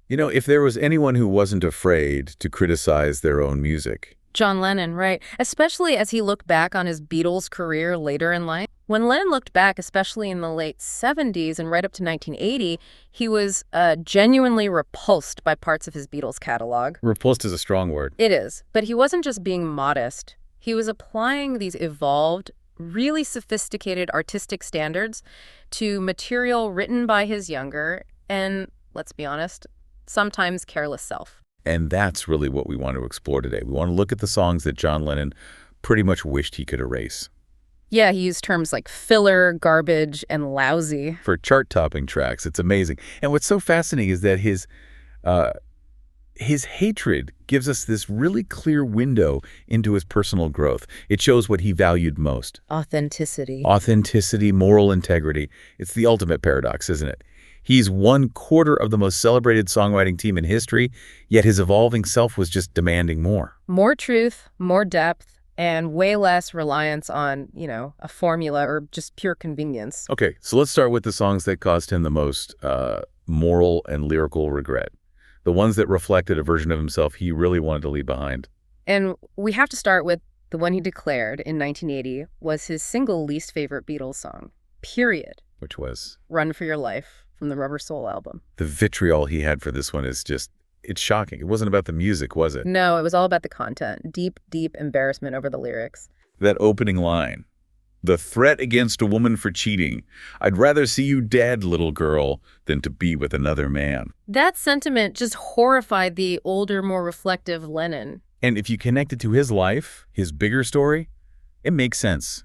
You know, if there was anyone who wasn't afraid to criticize their own music. John Lennon, right. Especially as he looked back on his Beatles career later in life. When Lennon looked back, especially in the late 70s and right up to 1980, he was genuinely repulsed by parts of his Beatles catalog. Repulsed is a strong word. It is. But he wasn't just being modest. He was applying these evolved, really sophisticated artistic standards to material written by his younger and, let's be honest, sometimes careless self. And that's really what we want to explore today. We want to look at the songs that John Lennon pretty much wished he could erase. Yeah, he used terms like filler, garbage, and lousy. For chart-topping tracks, it's amazing. And what's so fascinating is that his hatred gives us this really clear window into his personal growth. It shows what he valued most. Authenticity. Authenticity, moral integrity. It's the ultimate paradox, isn't it? He's 1/4 of the most celebrated songwriting team in history, yet his evolving self was just demanding more. More truth, more depth, and way less reliance on, a formula or just pure convenience. Okay, so let's start with the songs that caused him the most moral and lyrical regret. The ones that reflected a version of himself he really wanted to leave behind. And we have to start with the one he declared in 1980 was his single least favorite Beatles song, period. Which was? Run for Your Life, from the Rubber Soul album. The vitriol he had for this one is just, it's shocking. It wasn't about the music, was it? No, it was all about the content. Deep, deep embarrassment over the lyrics. That opening line, the threat against a woman for cheating. I'd rather see you dead, little girl, than to be with another man. That sentiment just horrified the older, more reflective Lennon. And if you connect it to his life, his bigger story, it makes sense.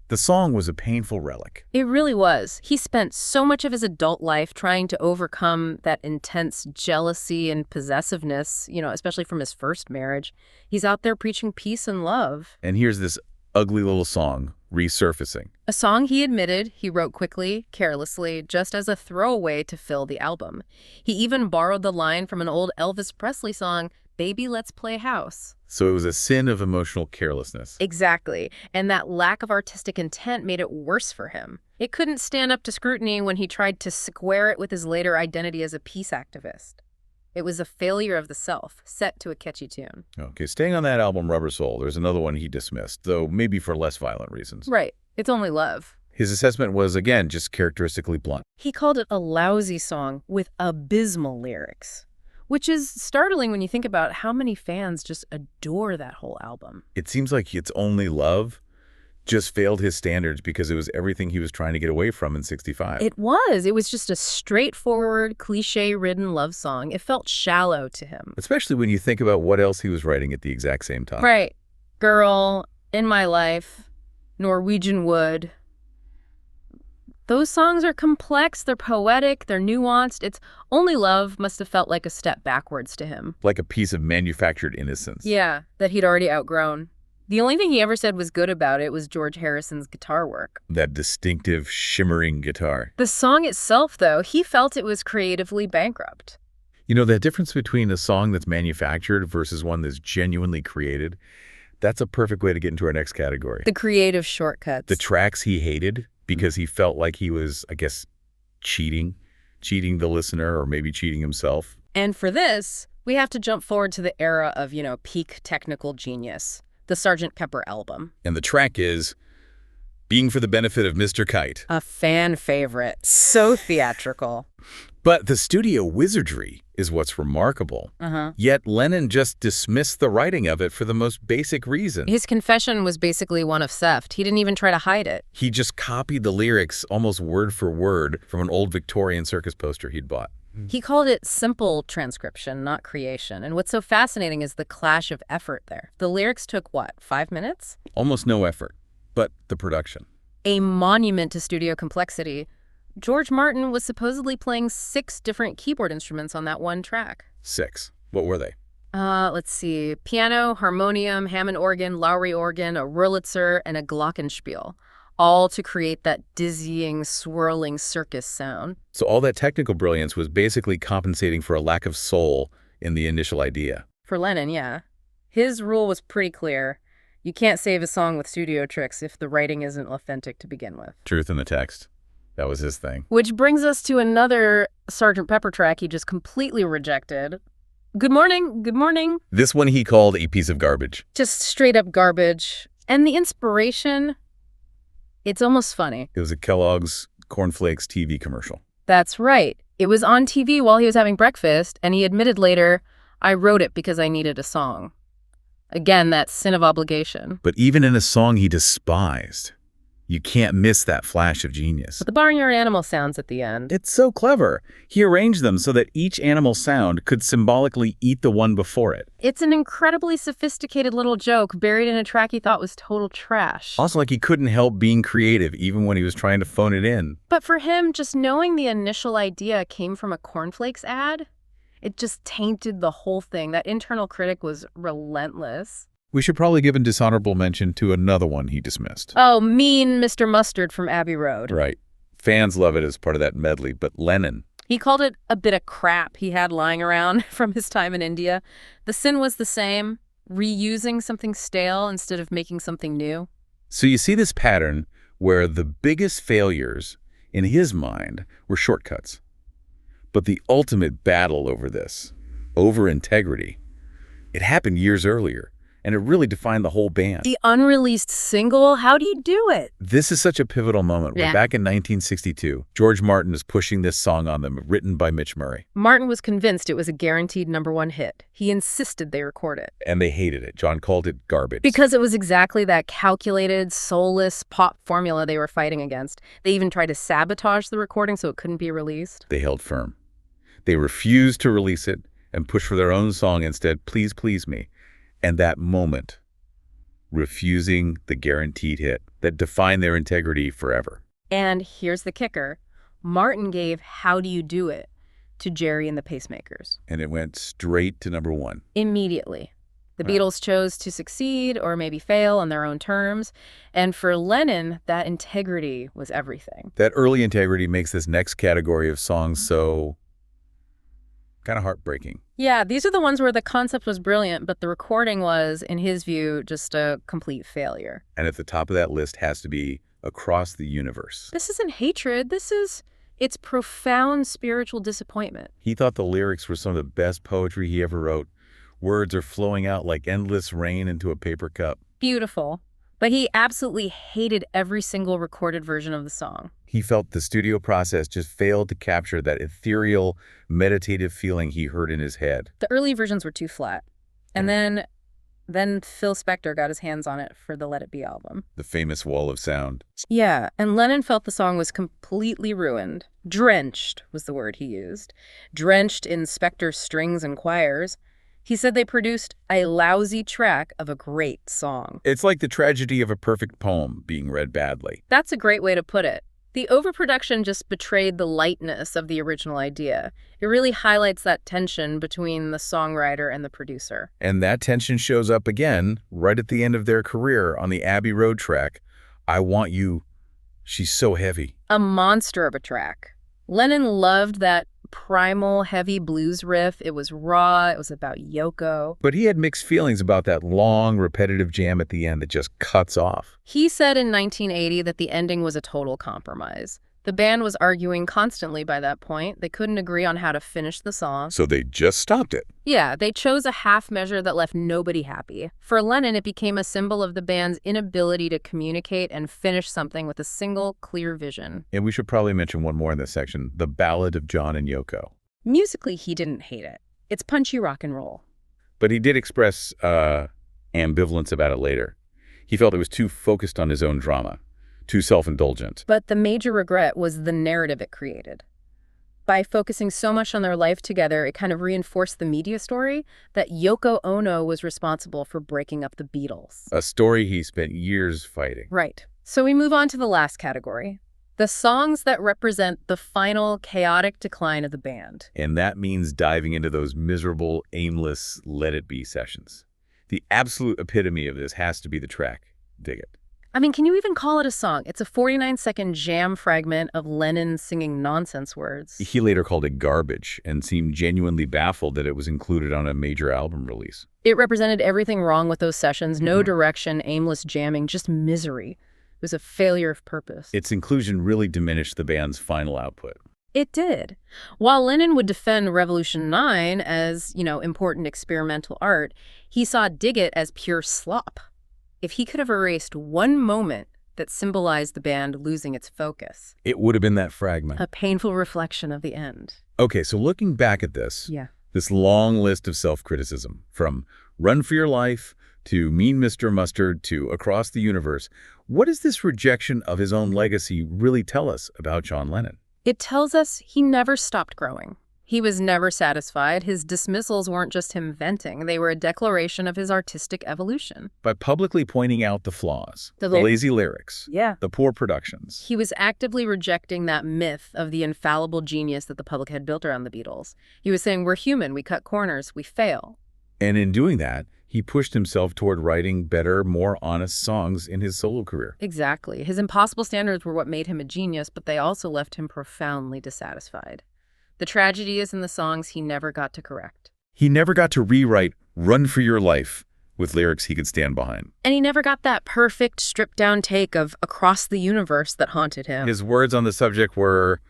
The song was a painful relic. It really was. He spent so much of his adult life trying to overcome that intense jealousy and possessiveness, especially from his first marriage. He's out there preaching peace and love. And here's this ugly little song resurfacing. A song he admitted he wrote quickly, carelessly, just as a throwaway to fill the album. He even borrowed the line from an old Elvis Presley song, Baby, Let's Play House. So it was a sin of emotional carelessness. Exactly. And that lack of artistic intent made it worse for him. It couldn't stand up to scrutiny when he tried to square it with his later identity as a peace activist. It was a failure of the self, set to a catchy tune. Okay, staying on that album, Rubber Soul, there's another one he dismissed, though maybe for less violent reasons. Right. It's only love. His assessment was, again, just characteristically blunt. He called it a lousy song with abysmal lyrics, which is startling when you think about how many fans just adore that whole album. It seems like It's Only Love just failed his standards because it was everything he was trying to get away from in '65. It was. It was just a straightforward, cliche-ridden love song. It felt shallow to him. Especially when you think about what else he was writing at the exact same time. Right. Girl, In My Life, Norwegian Wood. Those songs are complex, they're poetic, they're nuanced. It's Only Love must have felt like a step backwards to him. Like a piece of manufactured innocence. Yeah, that he'd already outgrown. The only thing he ever said was good about it was George Harrison's guitar work. That distinctive, shimmering guitar. The song itself, though, he felt it was creatively bankrupt. You know, that difference between a song that's manufactured versus one that's genuinely created, that's a perfect way to get into our next category. The creative shortcuts. The tracks he hated because he felt like he was, I guess, cheating the listener or maybe cheating himself. And for this, we have to jump forward to the era of, peak technical genius. The Sgt. Pepper album. And the track is Being for the Benefit of Mr. Kite. A fan favorite. So theatrical. But the studio wizardry is what's remarkable. Yet Lennon just dismissed the writing of it for the most basic reason. His confession was basically one of theft. He didn't even try to hide it. He just copied the lyrics almost word for word from an old Victorian circus poster he'd bought. He called it simple transcription, not creation. And what's so fascinating is the clash of effort there. The lyrics took, 5 minutes? Almost no effort, but the production. A monument to studio complexity. George Martin was supposedly playing 6 different keyboard instruments on that one track. 6. What were they? Let's see. Piano, harmonium, Hammond organ, Lowry organ, a Wurlitzer, and a glockenspiel. All to create that dizzying, swirling circus sound. So all that technical brilliance was basically compensating for a lack of soul in the initial idea. For Lennon, yeah. His rule was pretty clear. You can't save a song with studio tricks if the writing isn't authentic to begin with. Truth in the text. That was his thing. Which brings us to another Sgt. Pepper track he just completely rejected. Good morning, good morning. This one he called a piece of garbage. Just straight up garbage. And the inspiration, it's almost funny. It was a Kellogg's Cornflakes TV commercial. That's right. It was on TV while he was having breakfast, and he admitted later, I wrote it because I needed a song. Again, that sin of obligation. But even in a song he despised, you can't miss that flash of genius. But the barnyard animal sounds at the end. It's so clever. He arranged them so that each animal sound could symbolically eat the one before it. It's an incredibly sophisticated little joke buried in a track he thought was total trash. Also, like he couldn't help being creative even when he was trying to phone it in. But for him, just knowing the initial idea came from a cornflakes ad, it just tainted the whole thing. That internal critic was relentless. We should probably give a dishonorable mention to another one he dismissed. Oh, mean Mr. Mustard from Abbey Road. Right. Fans love it as part of that medley, but Lennon... He called it a bit of crap he had lying around from his time in India. The sin was the same, reusing something stale instead of making something new. So you see this pattern where the biggest failures, in his mind, were shortcuts. But the ultimate battle over integrity, it happened years earlier. And it really defined the whole band. The unreleased single, how do you do it? This is such a pivotal moment. Yeah. Back in 1962, George Martin is pushing this song on them, written by Mitch Murray. Martin was convinced it was a guaranteed #1 hit. He insisted they record it. And they hated it. John called it garbage. Because it was exactly that calculated, soulless pop formula they were fighting against. They even tried to sabotage the recording so it couldn't be released. They held firm. They refused to release it and pushed for their own song instead, Please Please Me. And that moment, refusing the guaranteed hit, that defined their integrity forever. And here's the kicker. Martin gave How Do You Do It to Jerry and the Pacemakers. And it went straight to #1. Immediately. The Right. Beatles chose to succeed or maybe fail on their own terms. And for Lennon, that integrity was everything. That early integrity makes this next category of songs so kind of heartbreaking. Yeah, these are the ones where the concept was brilliant, but the recording was, in his view, just a complete failure. And at the top of that list has to be Across the Universe. This isn't hatred. It's profound spiritual disappointment. He thought the lyrics were some of the best poetry he ever wrote. Words are flowing out like endless rain into a paper cup. Beautiful. But he absolutely hated every single recorded version of the song. He felt the studio process just failed to capture that ethereal, meditative feeling he heard in his head. The early versions were too flat. And then Phil Spector got his hands on it for the Let It Be album. The famous wall of sound. Yeah, and Lennon felt the song was completely ruined. Drenched was the word he used. Drenched in Spector's strings and choirs. He said they produced a lousy track of a great song. It's like the tragedy of a perfect poem being read badly. That's a great way to put it. The overproduction just betrayed the lightness of the original idea. It really highlights that tension between the songwriter and the producer. And that tension shows up again right at the end of their career on the Abbey Road track, I Want You, She's So Heavy. A monster of a track. Lennon loved that primal, heavy blues riff. It was raw. It was about Yoko. But he had mixed feelings about that long, repetitive jam at the end that just cuts off. He said in 1980 that the ending was a total compromise. The band was arguing constantly by that point. They couldn't agree on how to finish the song. So they just stopped it. Yeah, they chose a half measure that left nobody happy. For Lennon, it became a symbol of the band's inability to communicate and finish something with a single, clear vision. And we should probably mention one more in this section, the Ballad of John and Yoko. Musically, he didn't hate it. It's punchy rock and roll. But he did express ambivalence about it later. He felt it was too focused on his own drama. Too self-indulgent. But the major regret was the narrative it created. By focusing so much on their life together, it kind of reinforced the media story that Yoko Ono was responsible for breaking up the Beatles. A story he spent years fighting. Right. So we move on to the last category. The songs that represent the final chaotic decline of the band. And that means diving into those miserable, aimless Let It Be sessions. The absolute epitome of this has to be the track, Dig It. I mean, can you even call it a song? It's a 49-second jam fragment of Lennon singing nonsense words. He later called it garbage and seemed genuinely baffled that it was included on a major album release. It represented everything wrong with those sessions. No direction, aimless jamming, just misery. was a failure of purpose. Its inclusion really diminished the band's final output. It did. While Lennon would defend Revolution 9 as, important experimental art, he saw Dig It as pure slop. If he could have erased one moment that symbolized the band losing its focus, It would have been that fragment. a painful reflection of the end. Okay, so looking back at this long list of self-criticism, from Run for Your Life to Mean Mr. Mustard to Across the Universe, what does this rejection of his own legacy really tell us about John Lennon? It tells us he never stopped growing. He was never satisfied. His dismissals weren't just him venting. They were a declaration of his artistic evolution. By publicly pointing out the flaws, the lazy lyrics, the poor productions. He was actively rejecting that myth of the infallible genius that the public had built around the Beatles. He was saying, we're human, we cut corners, we fail. And in doing that, he pushed himself toward writing better, more honest songs in his solo career. Exactly. His impossible standards were what made him a genius, but they also left him profoundly dissatisfied. The tragedy is in the songs he never got to correct. He never got to rewrite Run for Your Life with lyrics he could stand behind. And he never got that perfect, stripped-down take of Across the Universe that haunted him. His words on the subject were,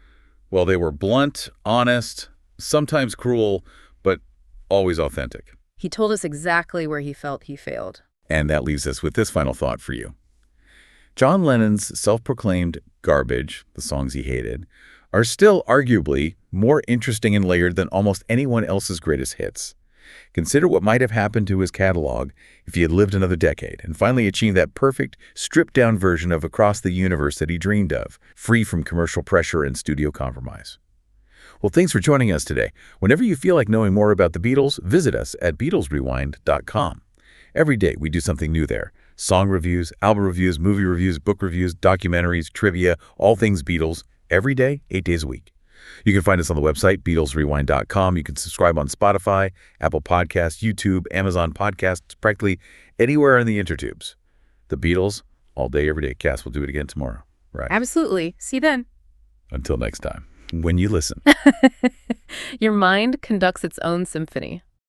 well, they were blunt, honest, sometimes cruel, but always authentic. He told us exactly where he felt he failed. And that leaves us with this final thought for you. John Lennon's self-proclaimed garbage, the songs he hated, are still arguably more interesting and layered than almost anyone else's greatest hits. Consider what might have happened to his catalog if he had lived another decade and finally achieved that perfect, stripped-down version of Across the Universe that he dreamed of, free from commercial pressure and studio compromise. Well, thanks for joining us today. Whenever you feel like knowing more about the Beatles, visit us at BeatlesRewind.com. Every day we do something new there. Song reviews, album reviews, movie reviews, book reviews, documentaries, trivia, all things Beatles, every day, 8 days a week. You can find us on the website, BeatlesRewind.com. You can subscribe on Spotify, Apple Podcasts, YouTube, Amazon Podcasts, practically anywhere in the intertubes. The Beatles, all day, every day. Cass, we'll do it again tomorrow. Right. Absolutely. See you then. Until next time, when you listen. Your mind conducts its own symphony.